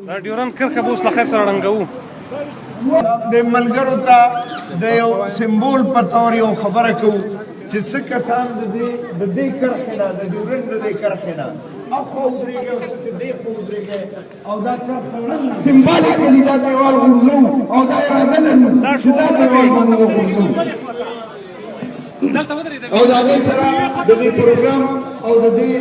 دا ډیورن کرښه به اوس له خیر سره ړنګوو. د ملګرو ته د یو سمبول په طور یو خبره کوو چې څه کسان د دې کرښې نه د ډیورن د دې کرښې نه اخوا ودرېږي او څه دې خوا ودرېږي او دا کرښه سمبالیکلي دا دیوال غورځو او دا اراده لرو چې دا دیوال به موږ وغورځو او د هغې سره د دې پروګرام او د دې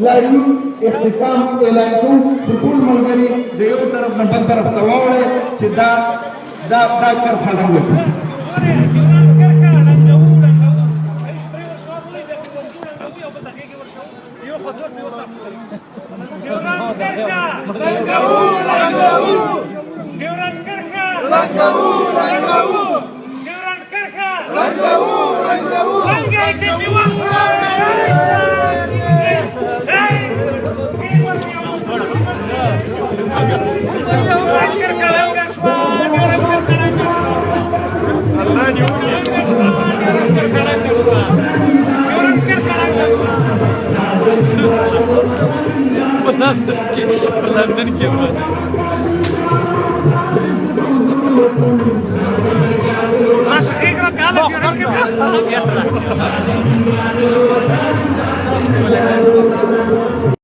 لاریون اختتام اعلان کوو چې ټول ملګري د یو طرف نه بل طرف ته واوړئ چې دا کرښه ړنګه کړو. London ke ba? Mas igra kala,